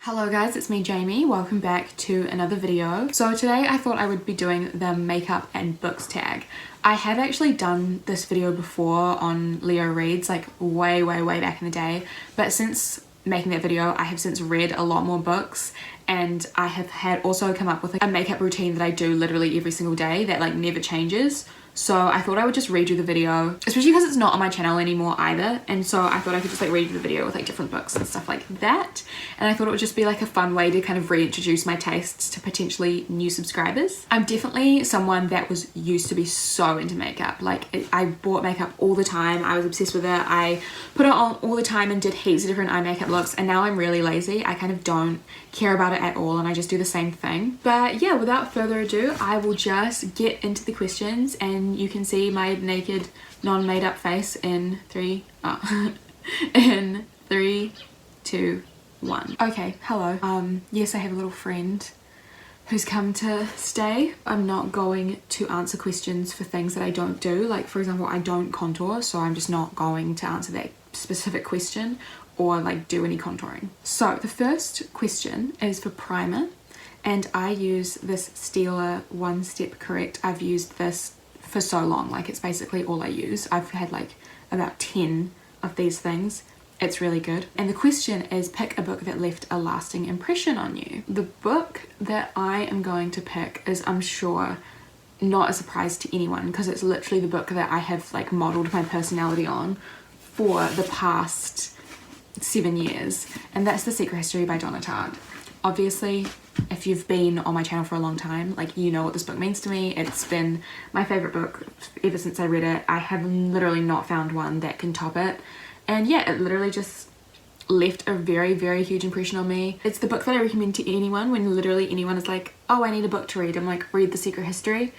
Hello guys, it's me Jamie. Welcome back to another video. So today I thought I would be doing the makeup and books tag. I have actually done this video before on Leo Reads, like way back in the day, but since making that video I have since read a lot more books, and I have had also come up with like a makeup routine that I do literally every single day that like never changes. So I thought I would just redo the video, especially because it's not on my channel anymore either, and so I thought I could just like redo the video with like different books and stuff like that. And I thought it would just be like a fun way to kind of reintroduce my tastes to potentially new subscribers. I'm definitely someone that was used to be so into makeup. Like I bought makeup all the time, I was obsessed with it, I put it on all the time and did heaps of different eye makeup looks, and now I'm really lazy. I kind of don't care about it at all and I just do the same thing. But yeah, without further ado, I will just get into the questions, and you can see my naked, non-made up face in in 3, 2, 1. Okay, hello. Yes, I have a little friend who's come to stay. I'm not going to answer questions for things that I don't do. Like, for example, I don't contour, so I'm just not going to answer that specific question or like do any contouring. So the first question is for primer, and I use this YESSTYLE One Step Correct. I've used this for so long, like it's basically all I use. I've had like about 10 of these things. It's really good. And the question is, pick a book that left a lasting impression on you. The book that I am going to pick is, I'm sure, not a surprise to anyone, because it's literally the book that I have like modeled my personality on for the past 7 years, and that's The Secret History by Donna Tartt. Obviously, if you've been on my channel for a long time, like, you know what this book means to me. It's been my favorite book ever since I read it. I have literally not found one that can top it, and yeah, it literally just left a very huge impression on me. It's the book that I recommend to anyone when literally anyone is like, oh, I need a book to read. I'm like, read The Secret History.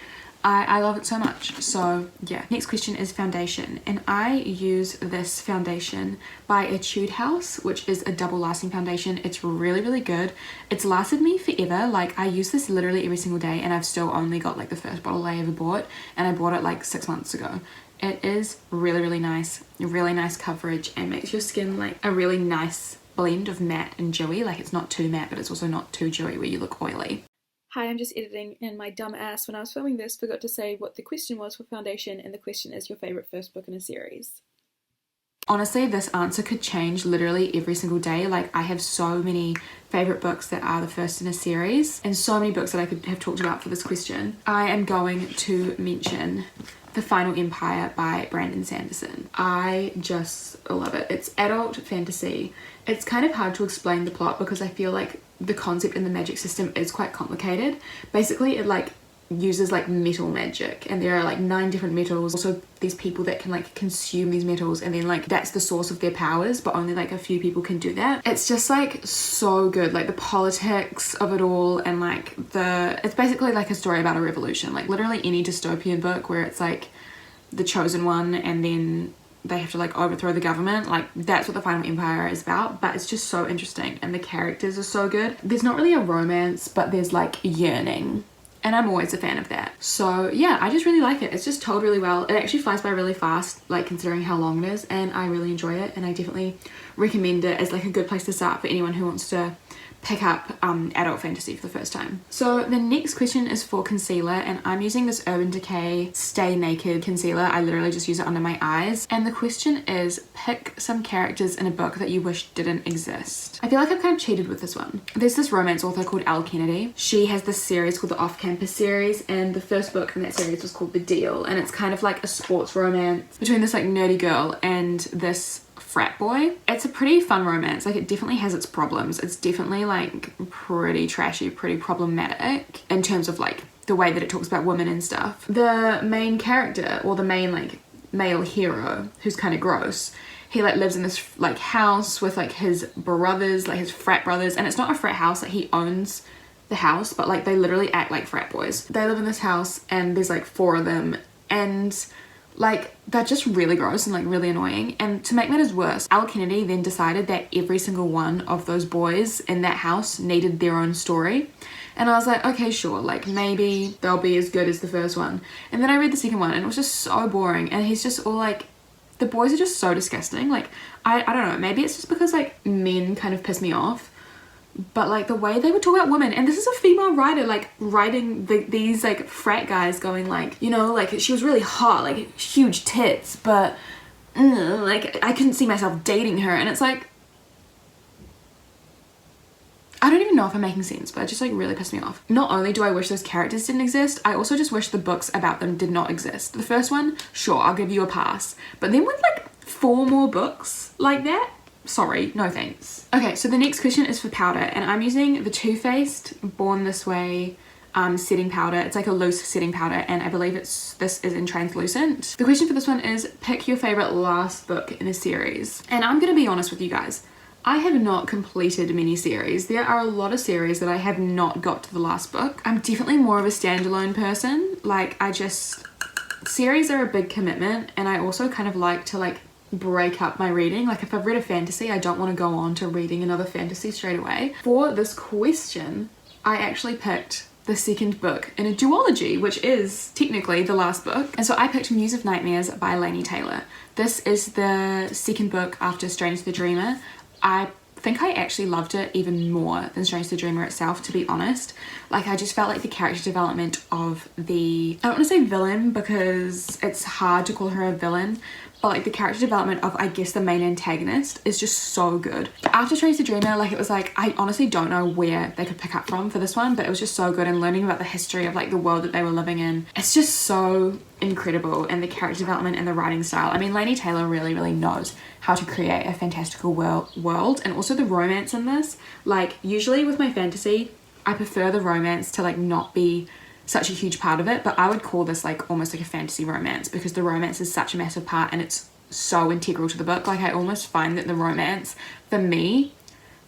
I love it so much. So yeah. Next question is foundation, and I use this foundation by Etude House, which is a double lasting foundation. It's really good. It's lasted me forever. Like, I use this literally every single day, and I've still only got like the first bottle I ever bought, and I bought it like 6 months ago. It is really nice, really nice coverage, and makes your skin like a really nice blend of matte and dewy. Like, it's not too matte, but it's also not too dewy where you look oily. Hi, I'm just editing, and my dumb ass, when I was filming this, forgot to say what the question was for foundation, and the question is your favourite first book in a series. Honestly, this answer could change literally every single day. Like, I have so many favourite books that are the first in a series, and so many books that I could have talked about for this question. I am going to mention The Final Empire by Brandon Sanderson. I just love it. It's adult fantasy. It's kind of hard to explain the plot because I feel like the concept and the magic system is quite complicated. Basically, it like uses like metal magic, and there are like 9 different metals. Also, these people that can like consume these metals, and then like that's the source of their powers, but only like a few people can do that. It's just like so good, like the politics of it all, and like it's basically like a story about a revolution. Like literally any dystopian book where it's like the chosen one and then they have to like overthrow the government, like that's what The Final Empire is about. But it's just so interesting, and the characters are so good. There's not really a romance, but there's like yearning, and I'm always a fan of that. So yeah, I just really like it. It's just told really well. It actually flies by really fast, like considering how long it is, and I really enjoy it, and I definitely recommend it as like a good place to start for anyone who wants to pick up adult fantasy for the first time. So the next question is for concealer, and I'm using this Urban Decay Stay Naked concealer. I literally just use it under my eyes, and the question is, pick some characters in a book that you wish didn't exist. I feel like I've kind of cheated with this one. There's this romance author called Elle Kennedy. She has this series called the Off-Campus series, and the first book in that series was called The Deal, and it's kind of like a sports romance between this like nerdy girl and this frat boy. It's a pretty fun romance. Like, it definitely has its problems. It's definitely like pretty trashy, pretty problematic in terms of like the way that it talks about women and stuff. The main character, or the main like male hero, who's kind of gross, he like lives in this like house with like his brothers, like his frat brothers, and it's not a frat house, like he owns the house, but like they literally act like frat boys. They live in this house, and there's like 4 of them, and like they're just really gross and like really annoying. And to make matters worse, Elle Kennedy then decided that every single one of those boys in that house needed their own story, and I was like, okay, sure, like maybe they'll be as good as the first one. And then I read the second one, and it was just so boring, and he's just all like, the boys are just so disgusting. Like I don't know, maybe it's just because like men kind of piss me off, but like the way they would talk about women, and this is a female writer like writing these like frat guys going like, you know, like she was really hot, like huge tits, but like I couldn't see myself dating her. And it's like, I don't even know if I'm making sense, but it just like really pissed me off. Not only do I wish those characters didn't exist, I also just wish the books about them did not exist. The first one, sure, I'll give you a pass, but then with like 4 more books like that, sorry, no thanks. Okay, so the next question is for powder, and I'm using the Too Faced Born This Way setting powder. It's like a loose setting powder, and I believe this is in translucent. The question for this one is pick your favorite last book in a series. And I'm gonna be honest with you guys, I have not completed many series. There are a lot of series that I have not got to the last book. I'm definitely more of a standalone person. Like series are a big commitment, and I also kind of like to like break up my reading. Like if I've read a fantasy, I don't want to go on to reading another fantasy straight away. For this question, I actually picked the second book in a duology, which is technically the last book. And so I picked Muse of Nightmares by Laini Taylor. This is the second book after Strange the Dreamer. I think I actually loved it even more than Strange the Dreamer itself, to be honest. Like I just felt like the character development of the, I don't want to say villain because it's hard to call her a villain, but like the character development of, I guess, the main antagonist is just so good. After Strange the Dreamer, like it was like, I honestly don't know where they could pick up from for this one, but it was just so good, and learning about the history of like the world that they were living in. It's just so incredible, and the character development and the writing style. I mean, Laini Taylor really knows how to create a fantastical world, and also the romance in this. Like usually with my fantasy, I prefer the romance to like not be such a huge part of it, but I would call this like almost like a fantasy romance, because the romance is such a massive part and it's so integral to the book. Like I almost find that the romance for me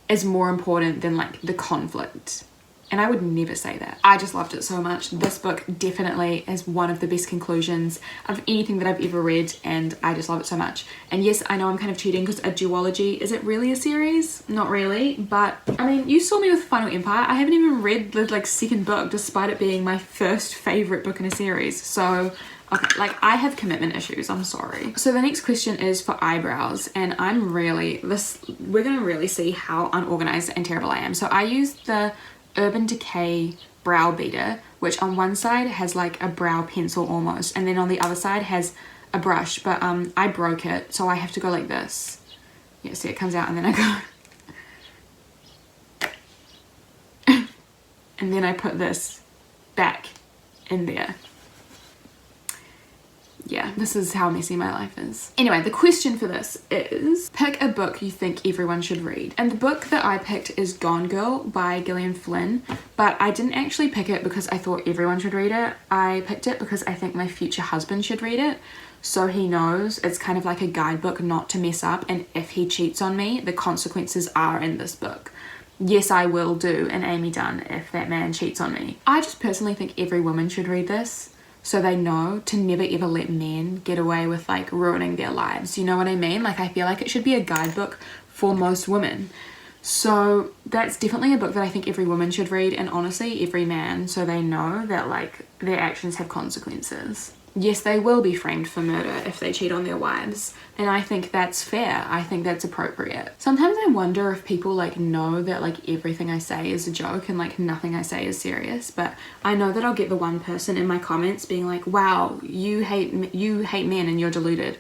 is more important than like the conflict, and I would never say that. I just loved it so much. This book definitely is one of the best conclusions of anything that I've ever read, and I just love it so much. And yes, I know I'm kind of cheating because a duology, is it really a series? Not really, but I mean, you saw me with Final Empire. I haven't even read the like second book despite it being my first favorite book in a series. So okay, like I have commitment issues, I'm sorry. So the next question is for eyebrows, and we're gonna really see how unorganized and terrible I am. So I used the Urban Decay brow beater, which on one side has like a brow pencil almost, and then on the other side has a brush, but I broke it, so I have to go like this. Yeah, see, it comes out and then I go and then I put this back in there. Yeah, this is how messy my life is. Anyway, the question for this is pick a book you think everyone should read. And the book that I picked is Gone Girl by Gillian Flynn, but I didn't actually pick it because I thought everyone should read it. I picked it because I think my future husband should read it, so he knows. It's kind of like a guidebook not to mess up, and if he cheats on me, the consequences are in this book. Yes, I will do an Amy Dunn if that man cheats on me. I just personally think every woman should read this, so they know to never ever let men get away with like ruining their lives. You know what I mean? Like I feel like it should be a guidebook for most women. So that's definitely a book that I think every woman should read, and honestly every man, so they know that like their actions have consequences. Yes, they will be framed for murder if they cheat on their wives, and I think that's fair. I think that's appropriate. Sometimes I wonder if people like know that like everything I say is a joke and like nothing I say is serious, but I know that I'll get the one person in my comments being like, wow, you hate men and you're deluded.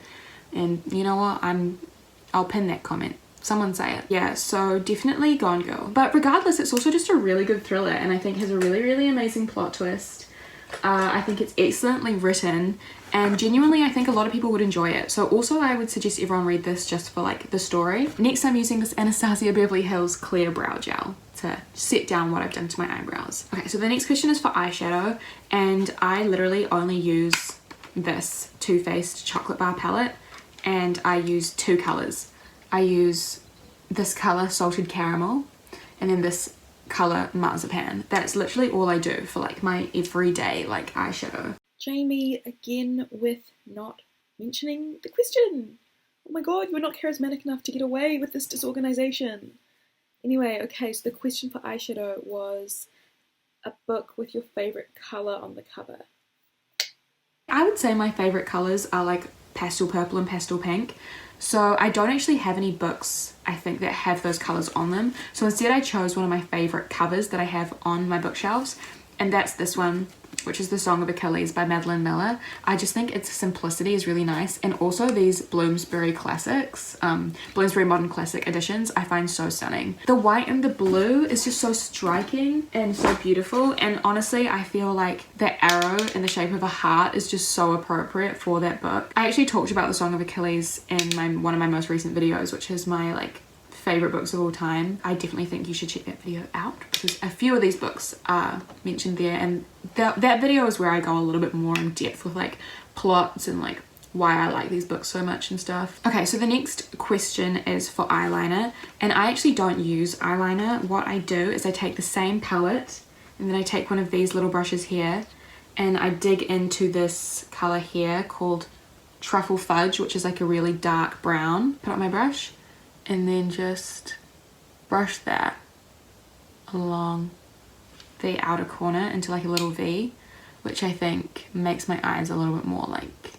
And you know what, I'll pin that comment. Someone say it. Yeah, so definitely Gone Girl. But regardless, it's also just a really good thriller, and I think has a really amazing plot twist. I think it's excellently written, and genuinely I think a lot of people would enjoy it. So also I would suggest everyone read this just for like the story. Next, I'm using this Anastasia Beverly Hills Clear Brow Gel to set down what I've done to my eyebrows. Okay, so the next question is for eyeshadow, and I literally only use this Too Faced Chocolate Bar palette, and I use 2 colors. I use this color Salted Caramel, and then this color Marzipan. That's literally all I do for like my everyday like eyeshadow. Jamie again with not mentioning the question. Oh my god, you're not charismatic enough to get away with this disorganization. Anyway, okay, so the question for eyeshadow was a book with your favorite color on the cover. I would say my favorite colors are like pastel purple and pastel pink. So I don't actually have any books, I think, that have those colours on them. So instead I chose one of my favourite covers that I have on my bookshelves, and that's this one, which is The Song of Achilles by Madeline Miller. I just think its simplicity is really nice, and also these Bloomsbury classics, Bloomsbury Modern Classic editions, I find so stunning. The white and the blue is just so striking and so beautiful, and honestly I feel like the arrow in the shape of a heart is just so appropriate for that book. I actually talked about The Song of Achilles in one of my most recent videos, which is my like favorite books of all time. I definitely think you should check that video out because a few of these books are mentioned there, and that video is where I go a little bit more in depth with like plots and like why I like these books so much and stuff. Okay, so the next question is for eyeliner, and I actually don't use eyeliner. What I do is I take the same palette and then I take one of these little brushes here and I dig into this color here called Truffle Fudge, which is like a really dark brown. Put up my brush and then just brush that along the outer corner into like a little V, which I think makes my eyes a little bit more like,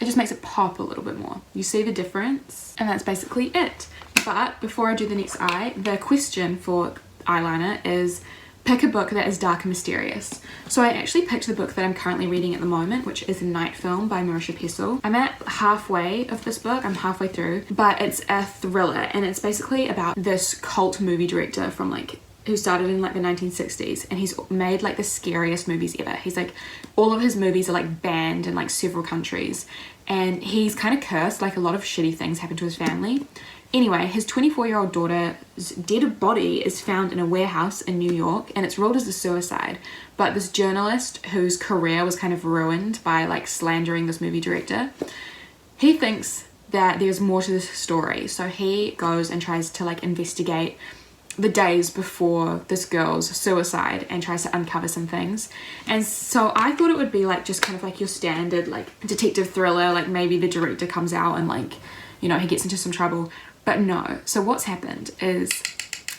it just makes it pop a little bit more. You see the difference? And that's basically it. But before I do the next eye, the question for eyeliner is pick a book that is dark and mysterious. So I actually picked the book that I'm currently reading at the moment, which is Night Film by Marisha Pessl. I'm at halfway of this book, I'm halfway through, but it's a thriller, and it's basically about this cult movie director from like, who started in like the 1960s, and he's made like the scariest movies ever. He's like, all of his movies are like banned in like several countries, and he's kind of cursed, like a lot of shitty things happen to his family. Anyway, his 24-year-old daughter's dead body is found in a warehouse in New York, and it's ruled as a suicide. But this journalist whose career was kind of ruined by like slandering this movie director, he thinks that there's more to this story. So he goes and tries to like investigate the days before this girl's suicide and tries to uncover some things. And so I thought it would be like just kind of like your standard like detective thriller, like maybe the director comes out and like, you know, he gets into some trouble. But no. So what's happened is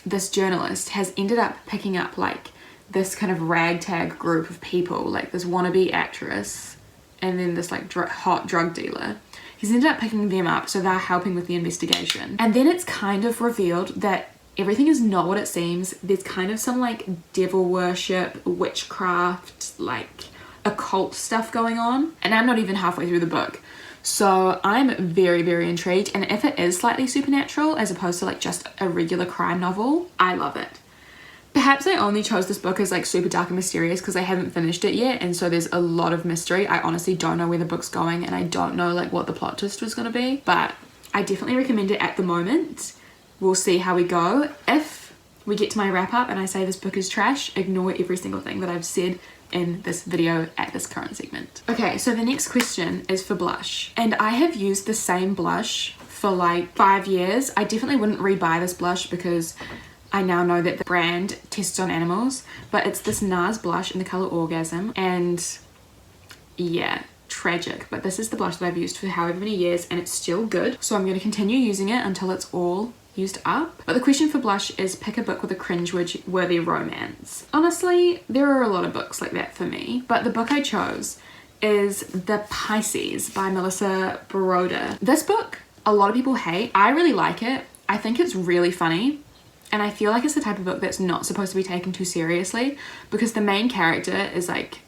this journalist has ended up picking up like this kind of ragtag group of people, like this wannabe actress and then this like hot drug dealer. He's ended up picking them up, so they're helping with the investigation. And then it's kind of revealed that everything is not what it seems. There's kind of some like devil worship, witchcraft, like occult stuff going on. And I'm not even halfway through the book. So I'm very, very intrigued, and if it is slightly supernatural as opposed to like just a regular crime novel, I love it. Perhaps I only chose this book as like super dark and mysterious because I haven't finished it yet, and so there's a lot of mystery. I honestly don't know where the book's going, and I don't know like what the plot twist was going to be, but I definitely recommend it at the moment. We'll see how we go. If we get to my wrap up and I say this book is trash, ignore every single thing that I've said in this video at this current segment. Okay, so the next question is for blush, and I have used the same blush for like 5 years. I definitely wouldn't rebuy this blush because I now know that the brand tests on animals, but it's this NARS blush in the color Orgasm, and yeah, tragic, but this is the blush that I've used for however many years and it's still good, so I'm going to continue using it until it's all used up. But the question for blush is pick a book with a cringe-worthy romance. Honestly, there are a lot of books like that for me, but the book I chose is The Pisces by Melissa Baroda. This book, a lot of people hate. I really like it. I think it's really funny, and I feel like it's the type of book that's not supposed to be taken too seriously because the main character is like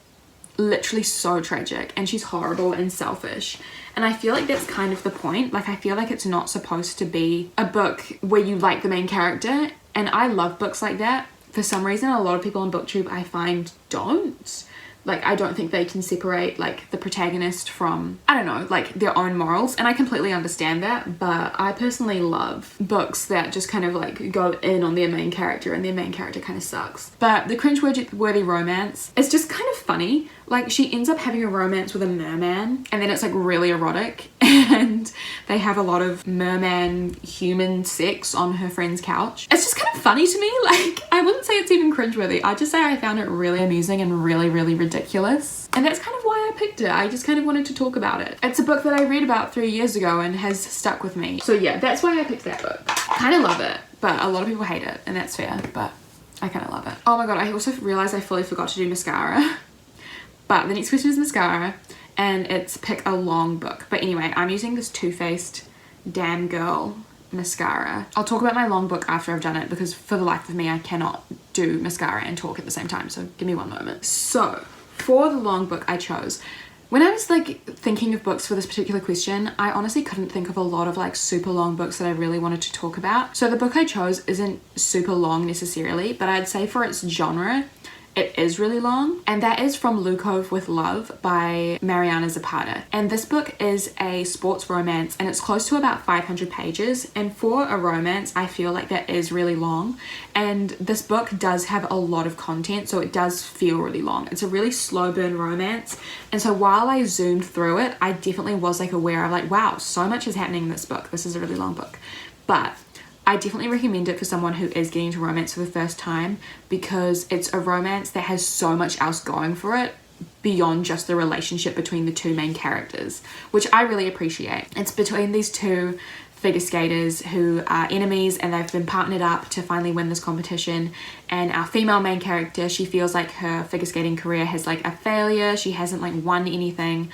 literally so tragic and she's horrible and selfish, and I feel like that's kind of the point. Like I feel like it's not supposed to be a book where you like the main character, and I love books like that. For some reason a lot of people on booktube I find don't. Like I don't think they can separate like the protagonist from, I don't know, like their own morals, and I completely understand that, but I personally love books that just kind of like go in on their main character and their main character kind of sucks. But the cringe-worthy romance is just kind of funny. Like she ends up having a romance with a merman, and then it's like really erotic, and they have a lot of merman human sex on her friend's couch. It's just kind of funny to me. Like I wouldn't say it's even cringeworthy. I'd just say I found it really amusing and really, really ridiculous. And that's kind of why I picked it. I just kind of wanted to talk about it. It's a book that I read about 3 years ago and has stuck with me. So yeah, that's why I picked that book. Kind of love it, but a lot of people hate it, and that's fair, but I kind of love it. Oh my god, I also realized I fully forgot to do mascara. But the next question is mascara, and it's pick a long book. But anyway, I'm using this Too Faced Damn Girl mascara. I'll talk about my long book after I've done it, because for the life of me I cannot do mascara and talk at the same time, so give me one moment. So for the long book I chose, when I was like thinking of books for this particular question, I honestly couldn't think of a lot of like super long books that I really wanted to talk about. So the book I chose isn't super long necessarily, but I'd say for its genre it is really long, and that is From Lukov with Love by Mariana Zapata. And this book is a sports romance, and it's close to about 500 pages, and for a romance I feel like that is really long. And this book does have a lot of content, so it does feel really long. It's a really slow burn romance, and so while I zoomed through it, I definitely was like aware of like, wow, so much is happening in this book. This is a really long book. But I definitely recommend it for someone who is getting into romance for the first time, because it's a romance that has so much else going for it beyond just the relationship between the two main characters, which I really appreciate. It's between these two figure skaters who are enemies, and they've been partnered up to finally win this competition. And our female main character, she feels like her figure skating career has like a failure. She hasn't like won anything.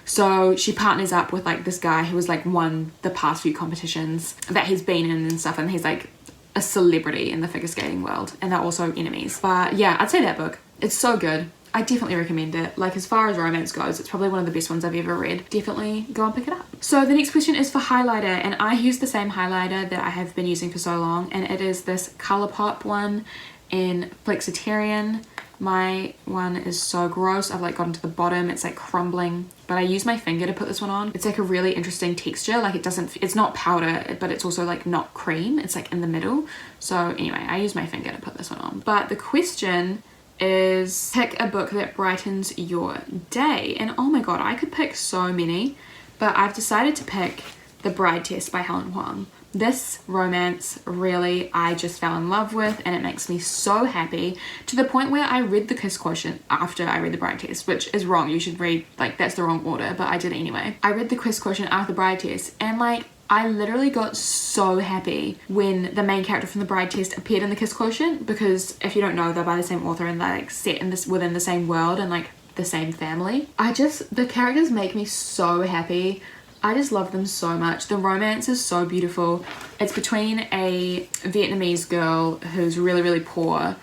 So she partners up with like this guy who has like won the past few competitions that he's been in and stuff, and he's like a celebrity in the figure skating world, and they're also enemies. But yeah, I'd say that book, it's so good. I definitely recommend it. Like, as far as romance goes, it's probably one of the best ones I've ever read. Definitely go and pick it up. So the next question is for highlighter, and I use the same highlighter that I have been using for so long, and it is this Colourpop one in Flexitarian. My one is so gross. I've like gotten to the bottom, it's like crumbling, but I use my finger to put this one on. It's like a really interesting texture. Like, it's not powder, but it's also like not cream. It's like in the middle. So anyway, I use my finger to put this one on. But the question is, pick a book that brightens your day. And oh my god, I could pick so many, but I've decided to pick The Bride Test by Helen Huang. This romance really I just fell in love with, and it makes me so happy, to the point where I read The Kiss Quotient after I read The Bride Test, which is wrong. You should read, like, that's the wrong order, but I did it anyway. I read The Kiss Quotient after The Bride Test, and like, I literally got so happy when the main character from The Bride Test appeared in The Kiss Quotient, because if you don't know, they're by the same author and they're like set in this within the same world and like the same family. The characters make me so happy. I just love them so much. The romance is so beautiful. It's between a Vietnamese girl who's really, really poor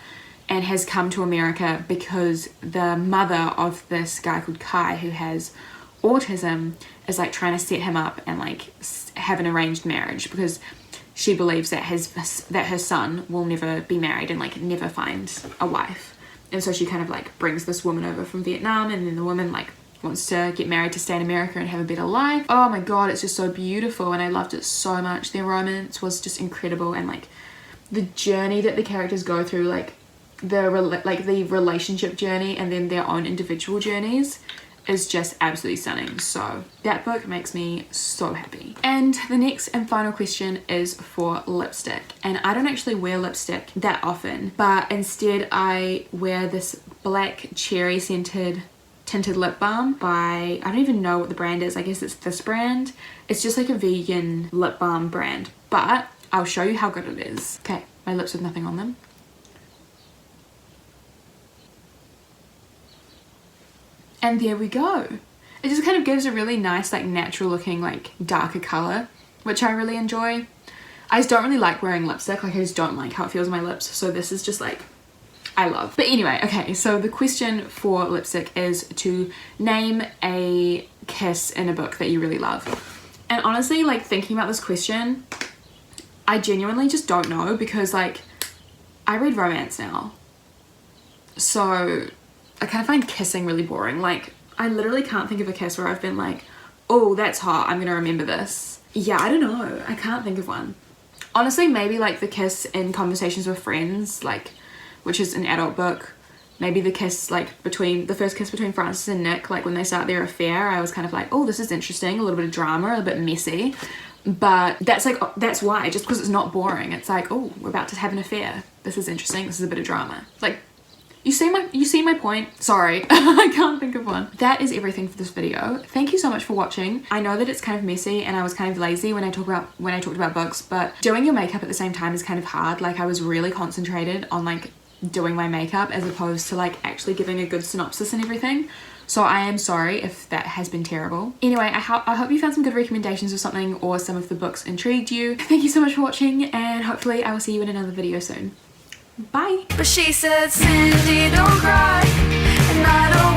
and has come to America because the mother of this guy called Kai, who has autism, is like trying to set him up and like have an arranged marriage, because she believes that her son will never be married and like never find a wife. And so she kind of like brings this woman over from Vietnam, and then the woman like wants to get married to stay in America and have a better life. Oh my god, it's just so beautiful, and I loved it so much. Their romance was just incredible, and like the journey that the characters go through, like the relationship journey and then their own individual journeys, is just absolutely stunning. So that book makes me so happy. And the next and final question is for lipstick, and I don't actually wear lipstick that often, but instead I wear this black cherry scented tinted lip balm by, I don't even know what the brand is. I guess it's this brand. It's just like a vegan lip balm brand, but I'll show you how good it is. Okay, my lips with nothing on them. And there we go. It just kind of gives a really nice, like natural looking, like darker color, which I really enjoy. I just don't really like wearing lipstick. Like, I just don't like how it feels on my lips. So this is just like, I love. But anyway, okay, so the question for lipstick is to name a kiss in a book that you really love. And honestly, like thinking about this question, I genuinely just don't know, because like I read romance now. So I kind of find kissing really boring. Like, I literally can't think of a kiss where I've been like, oh, that's hot, I'm gonna remember this. Yeah, I don't know. I can't think of one. Honestly, maybe like the kiss in Conversations with Friends, like, which is an adult book. Maybe the kiss, like the first kiss between Frances and Nick, like when they start their affair, I was kind of like, oh, this is interesting, a little bit of drama, a little bit messy. But that's like, that's why, just because it's not boring. It's like, oh, we're about to have an affair. This is interesting, this is a bit of drama. Like, you see my point? Sorry, I can't think of one. That is everything for this video. Thank you so much for watching. I know that it's kind of messy and I was kind of lazy when I talked about books, but doing your makeup at the same time is kind of hard. Like, I was really concentrated on like doing my makeup as opposed to like actually giving a good synopsis and everything. So I am sorry if that has been terrible. Anyway, I hope you found some good recommendations or something, or some of the books intrigued you. Thank you so much for watching, and hopefully I will see you in another video soon. Bye! But she said, Cindy, don't cry, and I don't